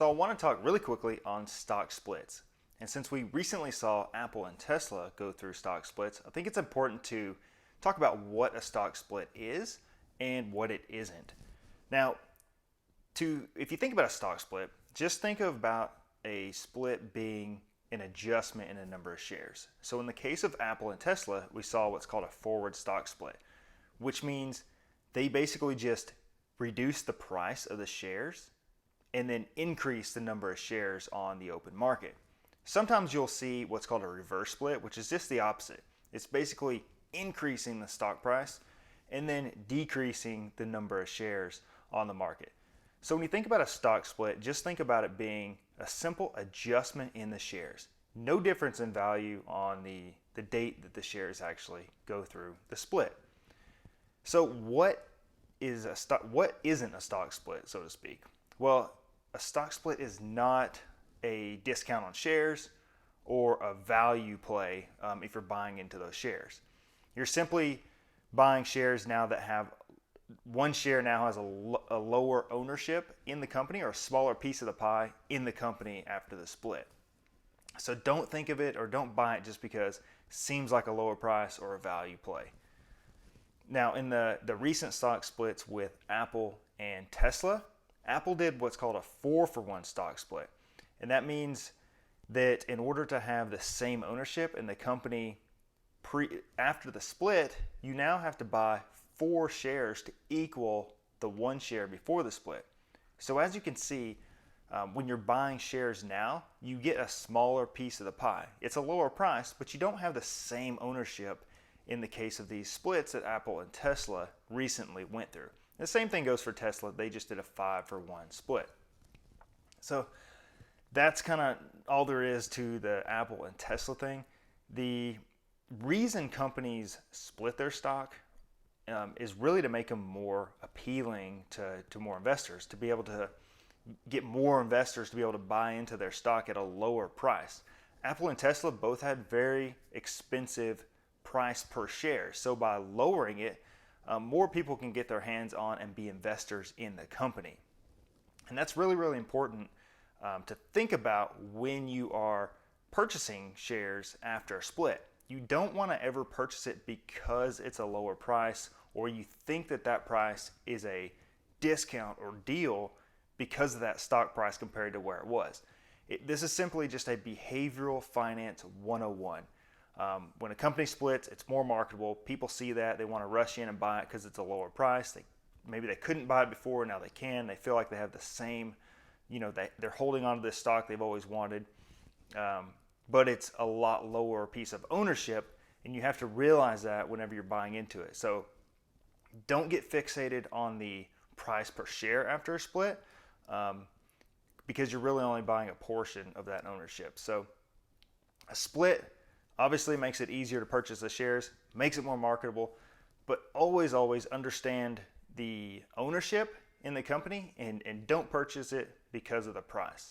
So I want to talk really quickly on stock splits. And since we recently saw Apple and Tesla go through stock splits, I think it's important to talk about what a stock split is and what it isn't. Now, if you think about a stock split, just think about a split being an adjustment in a number of shares. So in the case of Apple and Tesla, we saw what's called a forward stock split, which means they basically just reduce the price of the shares and then increase the number of shares on the open market. Sometimes you'll see what's called a reverse split, which is just the opposite. It's basically increasing the stock price and then decreasing the number of shares on the market. So when you think about a stock split, just think about it being a simple adjustment in the shares. No difference in value on the date that the shares actually go through the split. So what isn't a stock split, so to speak? Well, a stock split is not a discount on shares or a value play if you're buying into those shares. You're simply buying shares now that have one share now has a lower ownership in the company or a smaller piece of the pie in the company after the split. So don't think of it or don't buy it just because it seems like a lower price or a value play. Now, in the recent stock splits with Apple and Tesla, Apple did what's called a 4-for-1 stock split. And that means that in order to have the same ownership in the company after the split, you now have to buy 4 shares to equal the 1 share before the split. So as you can see, when you're buying shares now, you get a smaller piece of the pie. It's a lower price, but you don't have the same ownership in the case of these splits that Apple and Tesla recently went through. The same thing goes for Tesla. They just did a 5-for-1 split. So that's kind of all there is to the Apple and Tesla thing. The reason companies split their stock is really to make them more appealing to more investors, to be able to get more investors to be able to buy into their stock at a lower price. Apple and Tesla both had very expensive price per share. So by lowering it, more people can get their hands on and be investors in the company. And that's really, really important to think about when you are purchasing shares after a split. You don't want to ever purchase it because it's a lower price or you think that price is a discount or deal because of that stock price compared to where it was. This is simply just a behavioral finance 101. When a company splits, it's more marketable. People see that. They want to rush in and buy it because it's a lower price. Maybe they couldn't buy it before, now they can. They feel like they have the same, they're holding on to this stock they've always wanted. But it's a lot lower piece of ownership, and you have to realize that whenever you're buying into it. So don't get fixated on the price per share after a split because you're really only buying a portion of that ownership. So a split obviously makes it easier to purchase the shares, makes it more marketable, but always understand the ownership in the company and don't purchase it because of the price.